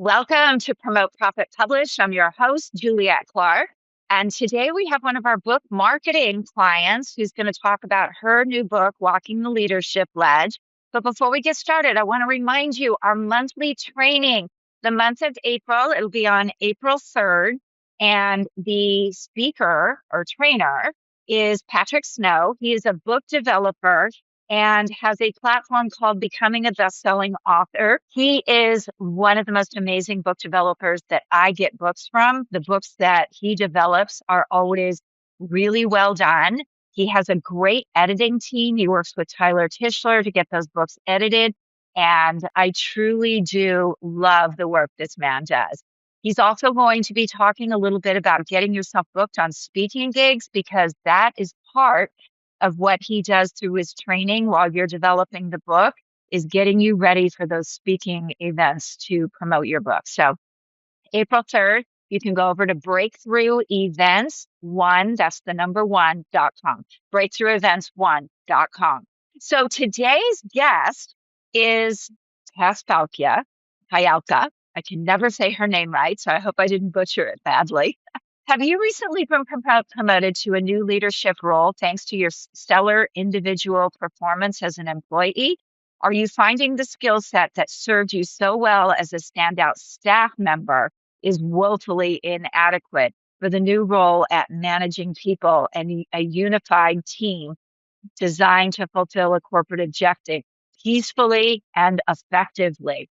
Welcome to Promote Profit Publish. I'm your host, Juliette Clark. And today we have one of our book marketing clients who's going to talk about her new book, Walking the Leadership Ledge. But before we get started, I want to remind you our monthly training, the month of April, it'll be on April 3rd. And the speaker or trainer is Patrick Snow. He is a book developer and has a platform called Becoming a Best-Selling Author. He is one of the most amazing book developers that I get books from. The books that he develops are always really well done. He has a great editing team. He works with Tyler Tischler to get those books edited. And I truly do love the work this man does. He's also going to be talking a little bit about getting yourself booked on speaking gigs, because that is part of what he does through his training while you're developing the book, is getting you ready for those speaking events to promote your book. So April 3rd, you can go over to Breakthrough Events One, that's the number one.com, breakthroughevents1.com. So today's guest is Tess Fyalka. I can never say her name right, so I hope I didn't butcher it badly. Have you recently been promoted to a new leadership role thanks to your stellar individual performance as an employee? Are you finding the skill set that served you so well as a standout staff member is woefully inadequate for the new role at managing people and a unified team designed to fulfill a corporate objective peacefully and effectively?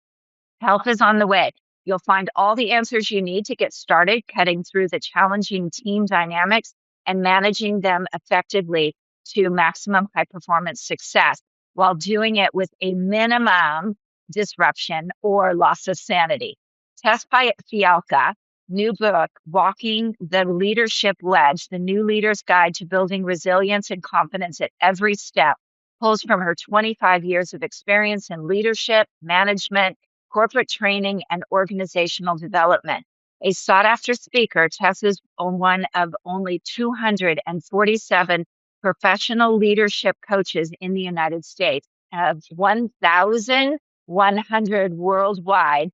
Help is on the way. You'll find all the answers you need to get started cutting through the challenging team dynamics and managing them effectively to maximum high performance success while doing it with a minimum disruption or loss of sanity. Tess Fyalka, new book, Walking the Leadership Ledge, the new leader's guide to building resilience and confidence at every step, pulls from her 25 years of experience in leadership, management, corporate training, and organizational development. A sought-after speaker, Tess is one of only 247 professional leadership coaches in the United States, of 1,100 worldwide,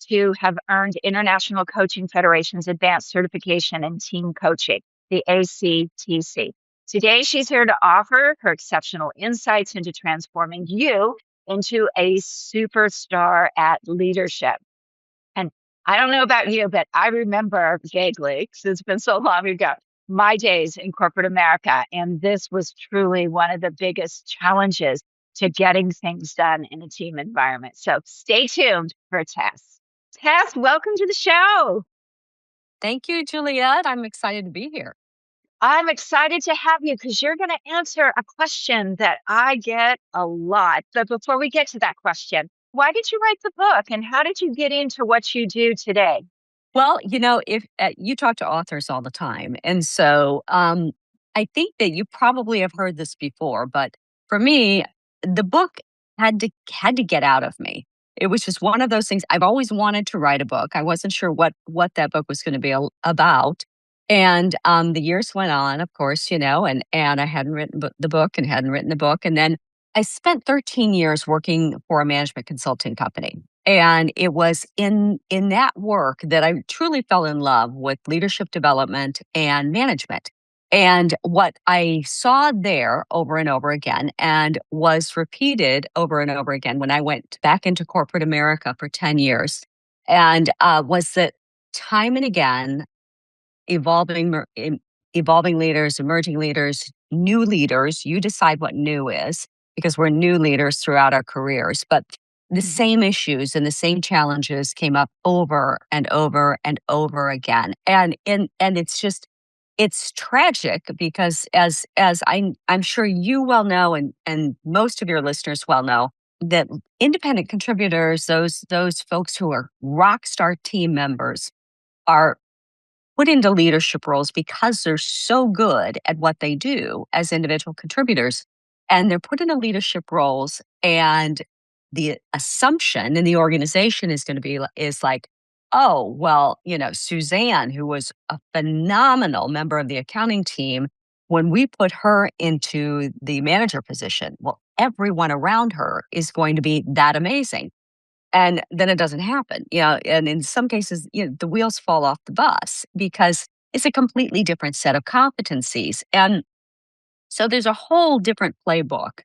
to have earned International Coaching Federation's Advanced Certification in Team Coaching, the ACTC. Today, she's here to offer her exceptional insights into transforming you into a superstar at leadership. And I don't know about you, but I remember vaguely, because it's been so long ago, my days in corporate America. And this was truly one of the biggest challenges to getting things done in a team environment. So stay tuned for Tess. Tess, welcome to the show. Thank you, Juliette. I'm excited to be here. I'm excited to have you because you're going to answer a question that I get a lot. But before we get to that question, why did you write the book and how did you get into what you do today? Well, if you talk to authors all the time, and so I think that you probably have heard this before, but for me, the book had to get out of me. It was just one of those things. I've always wanted to write a book. I wasn't sure what that book was going to be about. And the years went on, of course, and I hadn't written the book and hadn't written the book. And then I spent 13 years working for a management consulting company. And it was in that work that I truly fell in love with leadership development and management. And what I saw there over and over again and was repeated over and over again when I went back into corporate America for 10 years and was that time and again, evolving leaders, emerging leaders, new leaders. You decide what new is because we're new leaders throughout our careers. But the same issues and the same challenges came up over and over and over again. And it's tragic because as I'm sure you well know and most of your listeners well know, that independent contributors, those folks who are rock star team members, are put into leadership roles because they're so good at what they do as individual contributors. And they're put into leadership roles, and the assumption in the organization is going to be like, oh, well, Suzanne, who was a phenomenal member of the accounting team, when we put her into the manager position, well, everyone around her is going to be that amazing. and then it doesn't happen. And in some cases, the wheels fall off the bus because it's a completely different set of competencies. And so there's a whole different playbook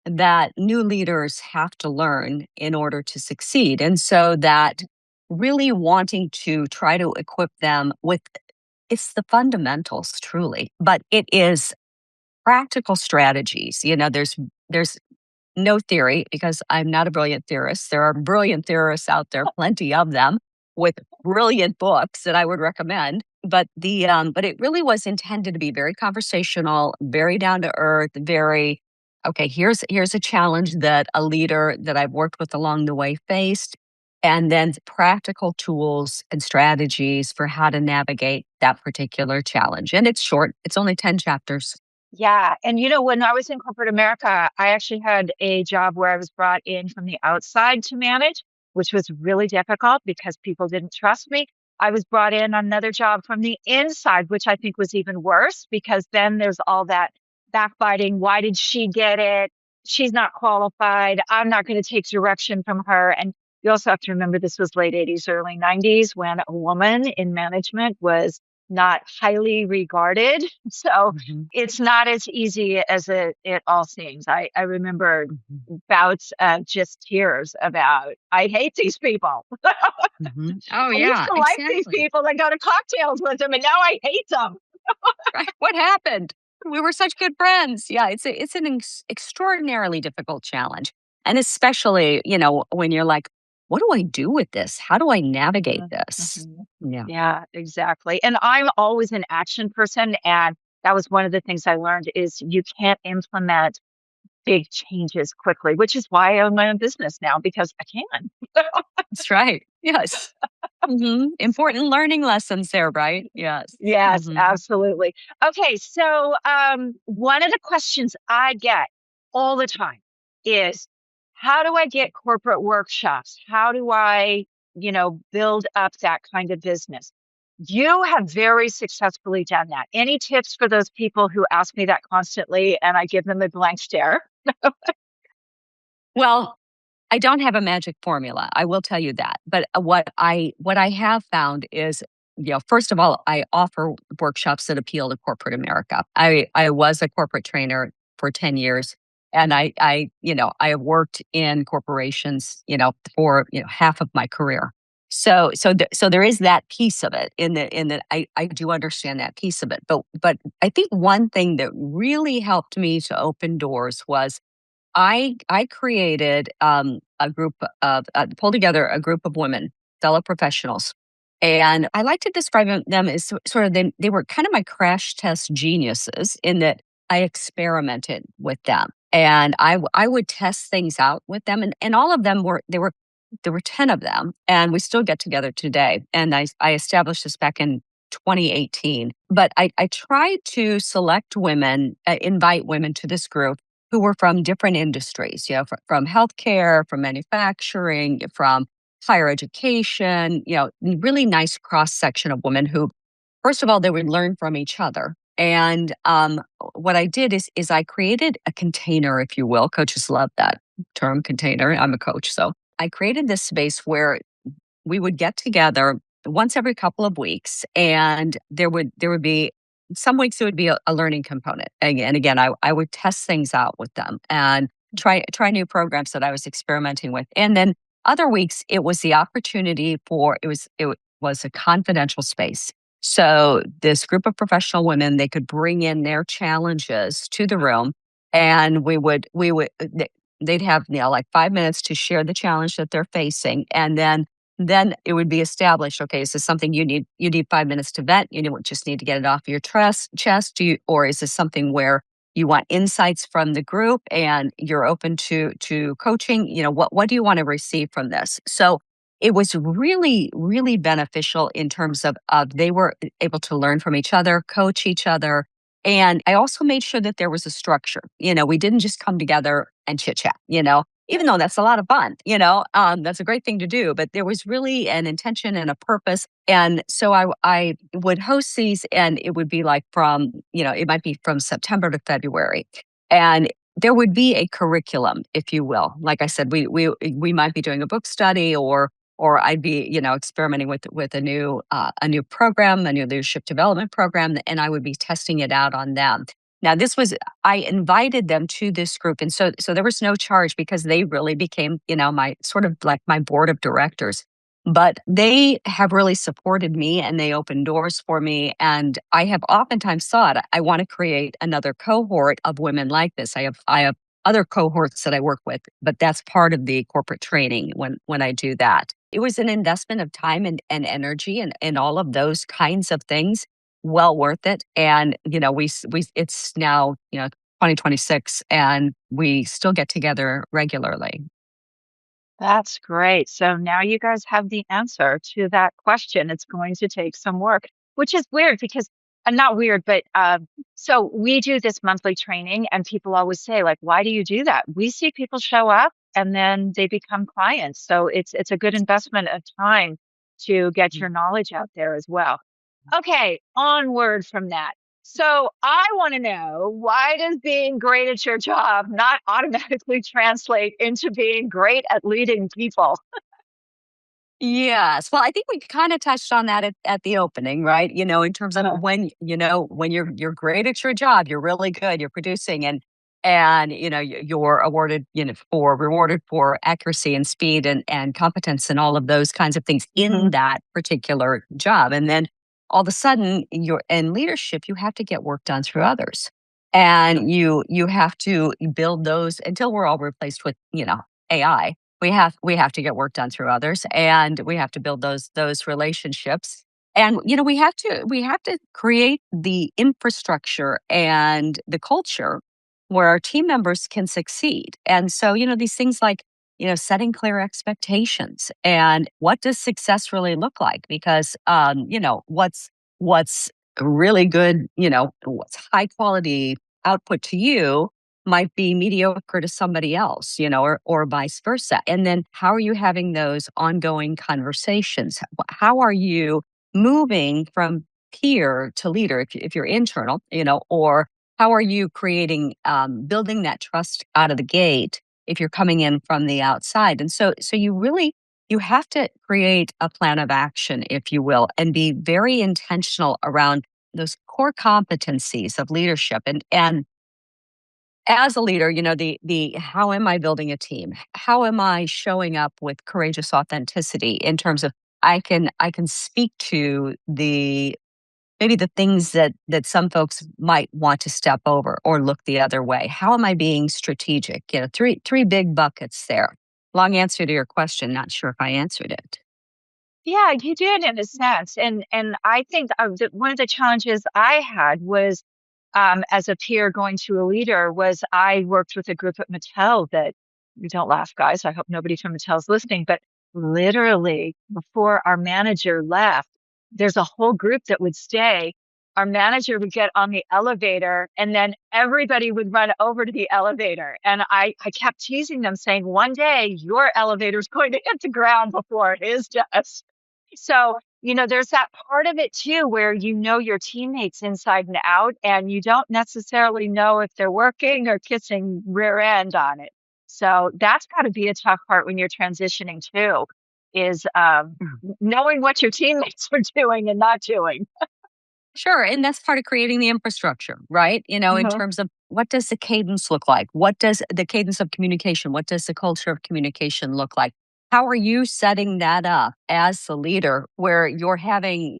that new leaders have to learn in order to succeed. And so that really wanting to try to equip them with, it's the fundamentals truly, but it is practical strategies. There's no theory because I'm not a brilliant theorist. There are brilliant theorists out there, plenty of them, with brilliant books that I would recommend. But it really was intended to be very conversational, very down to earth, very okay. Here's a challenge that a leader that I've worked with along the way faced, and then practical tools and strategies for how to navigate that particular challenge. And it's short; it's only 10 chapters. Yeah. And when I was in corporate America, I actually had a job where I was brought in from the outside to manage, which was really difficult because people didn't trust me. I was brought in on another job from the inside, which I think was even worse because then there's all that backbiting. Why did she get it? She's not qualified. I'm not going to take direction from her. And you also have to remember this was late 80s, early 90s when a woman in management was not highly regarded. So Mhm, it's not as easy as it all seems. I remember mhm, bouts of just tears about, I hate these people. mhm. Oh, I used yeah, to like these exactly. people and go to cocktails with them, and now I hate them. Right, what happened? We were such good friends. Yeah, it's an extraordinarily difficult challenge, and especially, when you're like, "What do I do with this? How do I navigate Mhm, this?" mhm. Yeah. Yeah, exactly. And I'm always an action person, and that was one of the things I learned is you can't implement big changes quickly, which is why I own my own business now because I can. That's right. Yes. Important learning lessons there, right? Yes. Yes, Mhm. absolutely. Okay, so one of the questions I get all the time is how do I get corporate workshops? How do I, build up that kind of business? You have very successfully done that. Any tips for those people who ask me that constantly and I give them a blank stare? Well, I don't have a magic formula. I will tell you that. But what I have found is, first of all, I offer workshops that appeal to corporate America. I was a corporate trainer for 10 years, and I have worked in corporations, for, half of my career. So there is that piece of it in that I do understand that piece of it. But I think one thing that really helped me to open doors was I created a group of pulled together a group of women, fellow professionals, and I like to describe them as sort of they were kind of my crash test geniuses in that I experimented with them and I would test things out with them and all of them were there were 10 of them and we still get together today and I established this back in 2018 but I tried to select women invite women to this group who were from different industries, from healthcare, from manufacturing, from higher education, really nice cross section of women who, first of all, they would learn from each other. And what I did is I created a container, if you will. Coaches love that term, container. I'm a coach, so I created this space where we would get together once every couple of weeks and there would be some weeks it would be a learning component and again I would test things out with them and try new programs that I was experimenting with and then other weeks it was the opportunity for it was a confidential space so this group of professional women they could bring in their challenges to the room and they'd have like 5 minutes to share the challenge that they're facing and then it would be established, okay, is this something you need 5 minutes to vent? Just need to get it off your chest? Or is this something where you want insights from the group and you're open to coaching? What do you want to receive from this? So it was really, really beneficial in terms of they were able to learn from each other, coach each other. And I also made sure that there was a structure. We didn't just come together and chit chat, even though that's a lot of fun, that's a great thing to do. But there was really an intention and a purpose. And so I would host these and it would be like it might be from September to February. And there would be a curriculum, if you will. Like I said, we might be doing a book study, or I'd be, experimenting with a new program, a new leadership development program, and I would be testing it out on them. Now, this was I invited them to this group, and so there was no charge because they really became, my sort of like my board of directors. But they have really supported me and they opened doors for me. And I have oftentimes thought I want to create another cohort of women like this. I have other cohorts that I work with, but that's part of the corporate training when I do that. It was an investment of time and energy and all of those kinds of things. Well worth it. And we it's now 2026, and we still get together regularly. That's great. So now you guys have the answer to that question. It's going to take some work, which is weird because not weird, but so we do this monthly training and people always say like, why do you do that? We see people show up and then they become clients. So it's a good investment of time to get your knowledge out there as well. Okay, onward from that. So I want to know, why does being great at your job not automatically translate into being great at leading people? Yes. Well, I think we kind of touched on that at the opening, right? In terms of Uh-huh. when you're great at your job, you're really good, you're producing, and you're awarded, for rewarded for accuracy and speed and competence and all of those kinds of things Hmm. in that particular job. And then all of a sudden you're in leadership, you have to get work done through others. And you have to build those until we're all replaced with, AI. We have to get work done through others, and we have to build those relationships. And we have to create the infrastructure and the culture where our team members can succeed. And so, these things like, setting clear expectations and what does success really look like? Because what's really good, what's high quality output to you might be mediocre to somebody else, or vice versa. And then how are you having those ongoing conversations? How are you moving from peer to leader if you're internal, or how are you creating, building that trust out of the gate if you're coming in from the outside? And so you have to create a plan of action, if you will, and be very intentional around those core competencies of leadership. And as a leader, the how am I building a team? How am I showing up with courageous authenticity in terms of I can speak to the maybe the things that some folks might want to step over or look the other way. How am I being strategic? Three big buckets there. Long answer to your question. Not sure if I answered it. Yeah, you did in a sense, and I think one of the challenges I had was, as a peer going to a leader, was I worked with a group at Mattel that, you don't laugh, guys. I hope nobody from Mattel is listening, but literally before our manager left, there's a whole group that would stay. Our manager would get on the elevator, and then everybody would run over to the elevator. And I kept teasing them, saying, one day your elevator is going to hit the ground before his does. So, there's that part of it too, where your teammates inside and out, and you don't necessarily know if they're working or kissing rear end on it. So that's got to be a tough part when you're transitioning too, is knowing what your teammates are doing and not doing. Sure, and that's part of creating the infrastructure, right? In Mhm. terms of what does the cadence look like? What does the cadence of communication? What does the culture of communication look like? How are you setting that up as the leader where you're having,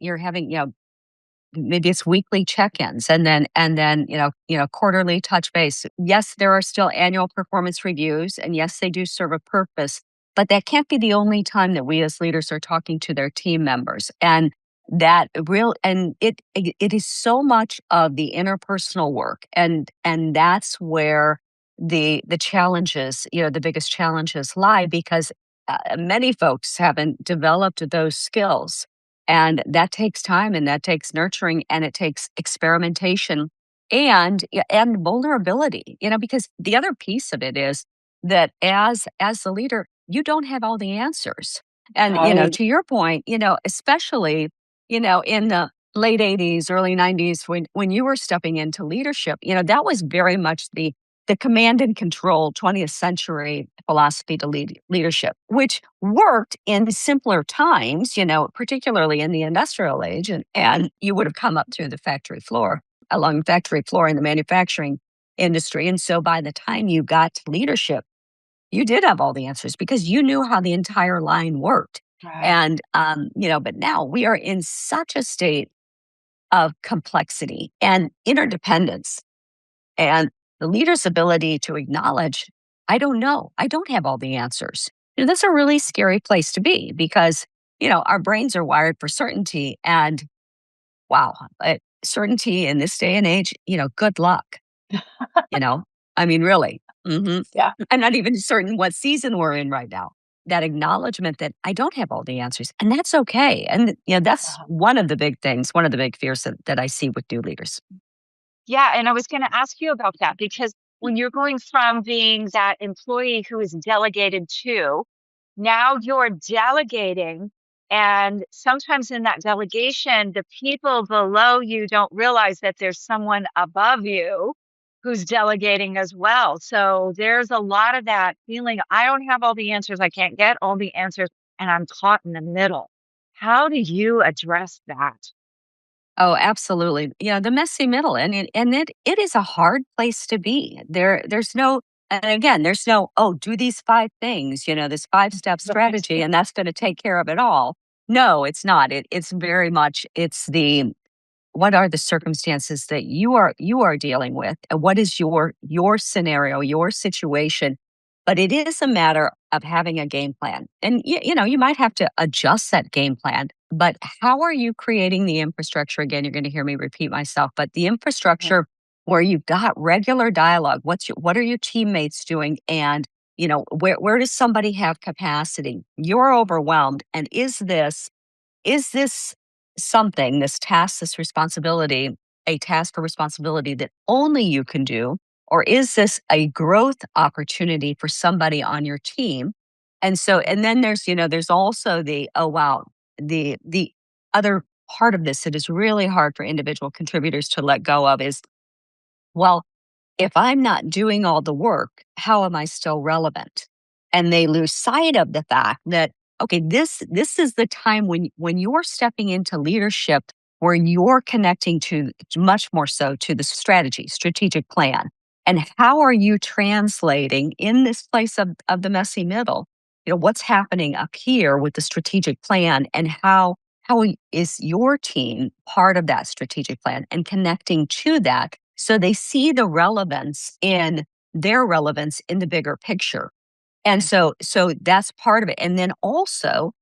maybe it's weekly check-ins and then quarterly touch base. Yes, there are still annual performance reviews, and yes, they do serve a purpose, but that can't be the only time that we as leaders are talking to their team members. And it is so much of the interpersonal work, and that's where the challenges, the biggest challenges lie, because many folks haven't developed those skills, and that takes time and that takes nurturing and it takes experimentation and vulnerability, because the other piece of it is that as the leader, you don't have all the answers. And Right. to your point, especially, in the late 80s, early 90s, when you were stepping into leadership, that was very much the command and control 20th century philosophy to leadership, which worked in simpler times, particularly in the industrial age. And you would have come up through the factory floor, along the factory floor in the manufacturing industry. And so by the time you got to leadership, you did have all the answers because you knew how the entire line worked. Right. And, but now we are in such a state of complexity and interdependence and the leader's ability to acknowledge, I don't know, I don't have all the answers. That's a really scary place to be because, our brains are wired for certainty. And wow, certainty in this day and age, good luck, you know, I mean, really. Yeah. I'm not even certain what season we're in right now. That acknowledgement that I don't have all the answers, and that's okay. And, that's Uh-huh. one of the big things, one of the big fears that I see with new leaders. Yeah, and I was going to ask you about that because when you're going from being that employee who is delegated to, now you're delegating, and sometimes in that delegation, the people below you don't realize that there's someone above you who's delegating as well. So there's a lot of that feeling, I don't have all the answers, I can't get all the answers, and I'm caught in the middle. How do you address that? Oh, absolutely. Yeah, the messy middle, and it is a hard place to be. There's no, and again, there's no, oh, do these 5 things, this 5-step Right. strategy, and that's going to take care of it all. No, it's not. It's very much it's the what are the circumstances that you are dealing with, and what is your scenario, your situation. But it is a matter of having a game plan, and you might have to adjust that game plan. But how are you creating the infrastructure? Again, you're going to hear me repeat myself, but the Mhm. infrastructure where you've got regular dialogue. What are your teammates doing? And where does somebody have capacity? You're overwhelmed, and is this something, this task, this responsibility, a task or responsibility that only you can do? Or is this a growth opportunity for somebody on your team? And so, and then there's also the, oh, wow, the other part of this that is really hard for individual contributors to let go of is, well, if I'm not doing all the work, how am I still relevant? And they lose sight of the fact that, okay, this is the time when you're stepping into leadership where you're connecting to much more so to the strategic plan. And how are you translating in this place of the messy middle? What's happening up here with the strategic plan, and how is your team part of that strategic plan and connecting to that so they see the relevance in their relevance in the bigger picture. And so that's part of it. And then also,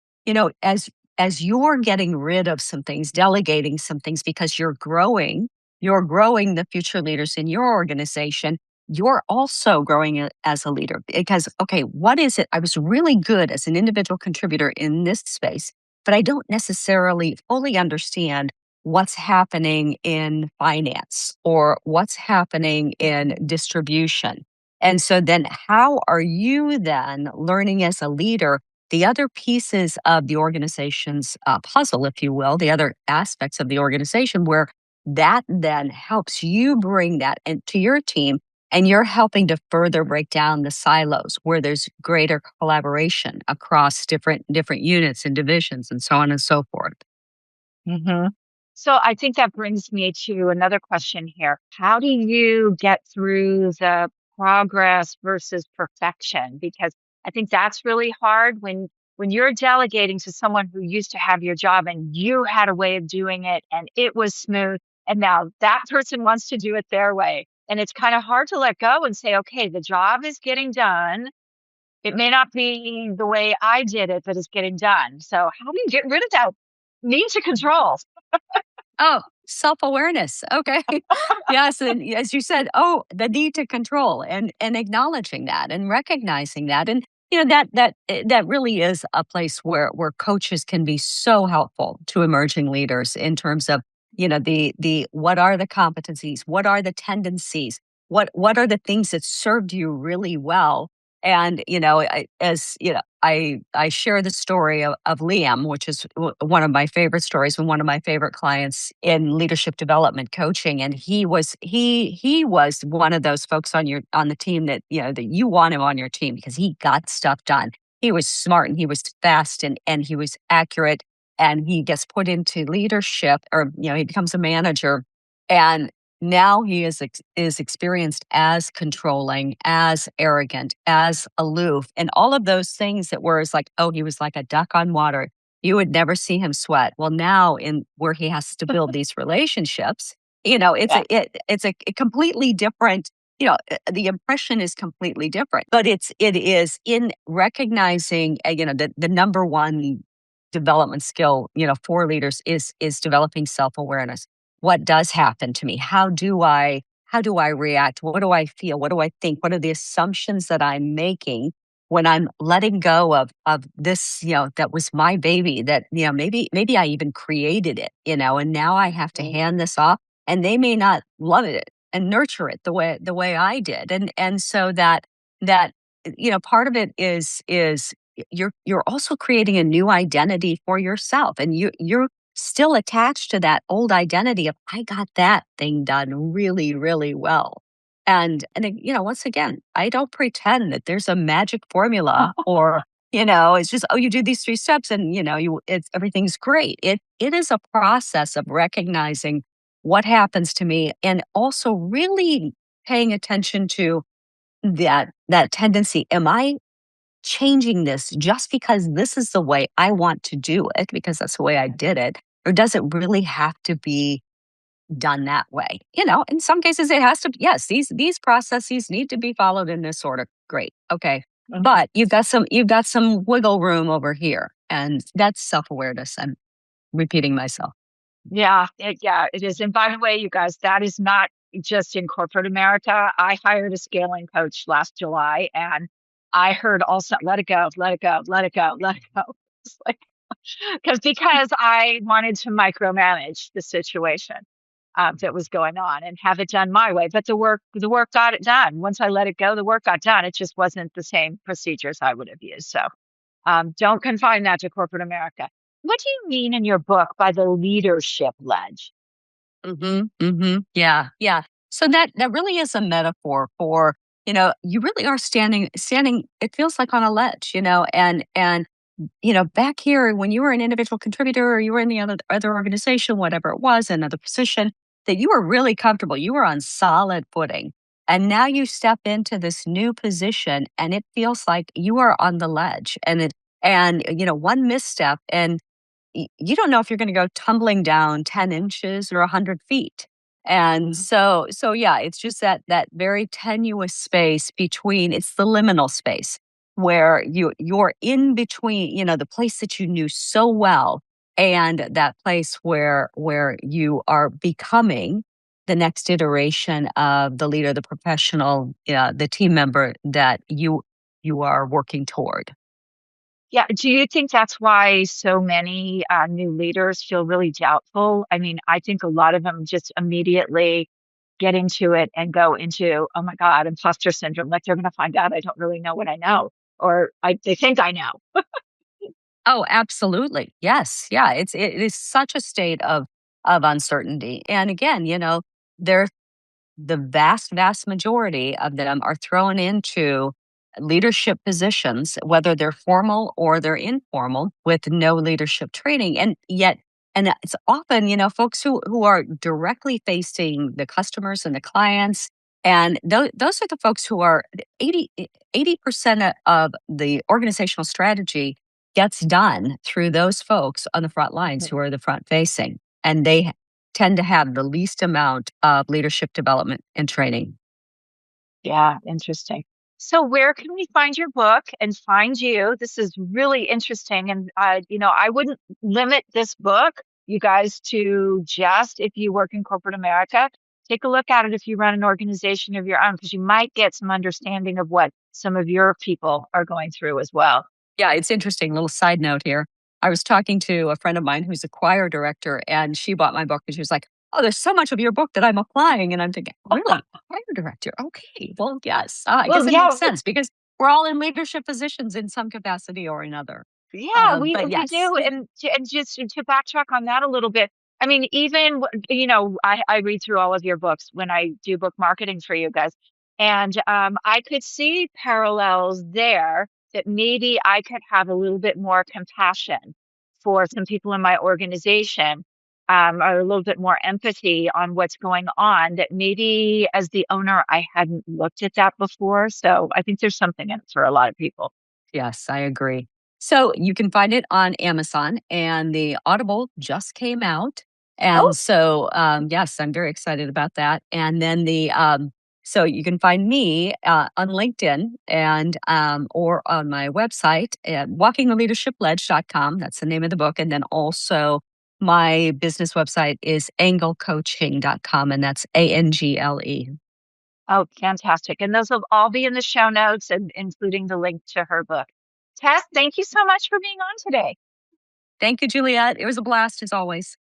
as you're getting rid of some things, delegating some things because you're growing the future leaders in your organization, you're also growing as a leader because, okay, what is it? I was really good as an individual contributor in this space, but I don't necessarily fully understand what's happening in finance or what's happening in distribution. And so then how are you then learning as a leader the other pieces of the organization's puzzle, if you will, the other aspects of the organization where that then helps you bring that into your team, and you're helping to further break down the silos where there's greater collaboration across different units and divisions and so on and so forth. Hmm. So I think that brings me to another question here. How do you get through the progress versus perfection? Because I think that's really hard when you're delegating to someone who used to have your job and you had a way of doing it and it was smooth, and now that person wants to do it their way. And it's kind of hard to let go and say, okay, the job is getting done. It may not be the way I did it, but it's getting done. So how do you get rid of that need to control? Oh, self-awareness. Okay. Yes, and as you said, oh, the need to control and acknowledging that and recognizing that. And that really is a place where coaches can be so helpful to emerging leaders in terms of, the what are the competencies, what are the tendencies, what are the things that served you really well, And as I share the story of Liam, which is one of my favorite stories and one of my favorite clients in leadership development coaching. And he was one of those folks on the team that that you want him on your team because he got stuff done. He was smart and he was fast and he was accurate, and he gets put into leadership, or he becomes a manager, and now he is experienced as controlling, as arrogant, as aloof, and all of those things that were as like, oh, he was like a duck on water. You would never see him sweat. Well, now in where he has to build these relationships, Yeah. it's a completely different. The impression is completely different, but it is in recognizing, the number one development skill, for leaders is developing self awareness. What does happen to me? How do I react? What do I feel? What do I think? What are the assumptions that I'm making when I'm letting go of this, that was my baby, that, maybe I even created it, and now I have to Mm. hand this off, and they may not love it and nurture it the way I did. And so that part of it is you're also creating a new identity for yourself, and you're still attached to that old identity of I got that thing done really, really well. And once again, I don't pretend that there's a magic formula, or it's just, oh, you do these three steps and it's everything's great. It is a process of recognizing what happens to me, and also really paying attention to that tendency. Am I changing this just because this is the way I want to do it, because that's the way I did it? Or does it really have to be done that way? In some cases it has to. Yes, these processes need to be followed in this order. Great. Okay. Mhm. But you've got some wiggle room over here. And that's self-awareness. I'm repeating myself. Yeah, it is. And by the way, you guys, that is not just in corporate America. I hired a scaling coach last July, and I heard also, let it go, let it go, let it go, let it go. It's like, because I wanted to micromanage the situation that was going on and have it done my way. But the work got it done. Once I let it go, the work got done. It just wasn't the same procedures I would have used. So don't confine that to corporate America. What do you mean in your book by the leadership ledge? Yeah, yeah. So that really is a metaphor for, you really are standing, it feels like on a ledge, and back here when you were an individual contributor, or you were in the other organization, whatever it was, another position, that you were really comfortable. You were on solid footing. And now you step into this new position and it feels like you are on the ledge. And one misstep, and you don't know if you're going to go tumbling down 10 inches or 100 feet. And Mhm. so yeah, it's just that very tenuous space between. It's the liminal space where you're in between, the place that you knew so well, and that place where you are becoming the next iteration of the leader, the professional, the team member that you are working toward. Yeah. Do you think that's why so many new leaders feel really doubtful? I mean, I think a lot of them just immediately get into it and go into, oh my God, imposter syndrome. Like they're going to find out I don't really know what I know, or they think I know. Oh, absolutely. Yes. Yeah. It is such a state of uncertainty. And again, there the vast majority of them are thrown into leadership positions, whether they're formal or they're informal, with no leadership training. And it's often, folks who are directly facing the customers and the clients. And those are the folks who are 80% of the organizational strategy gets done through those folks on the front lines who are the front facing. And they tend to have the least amount of leadership development and training. Yeah, interesting. So where can we find your book and find you? This is really interesting. And I wouldn't limit this book, you guys, to just if you work in corporate America. Take a look at it if you run an organization of your own, because you might get some understanding of what some of your people are going through as well. Yeah, it's interesting. Little side note here. I was talking to a friend of mine who's a choir director, and she bought my book, and she was like, "Oh, there's so much of your book that I'm applying." And I'm thinking, really? Choir director? Okay. Well, yes. I guess Well, it makes yeah, sense because we're all in leadership positions in some capacity or another. Yeah, But we yes, do, and just to backtrack on that a little bit, I mean, even I read through all of your books when I do book marketing for you guys, and I could see parallels there that maybe I could have a little bit more compassion for some people in my organization, or a little bit more empathy on what's going on. That maybe as the owner, I hadn't looked at that before. So I think there's something in it for a lot of people. yes, I agree. So you can find it on Amazon, and the Audible just came out. Oh, And so, yes, I'm very excited about that. And then so you can find me on LinkedIn and or on my website at walkingtheleadershipledge.com. That's the name of the book. And then also my business website is anglecoaching.com, and that's ANGLE. oh, fantastic. And those will all be in the show notes and including the link to her book. Tess, thank you so much for being on today. Thank you, Juliet. It was a blast as always.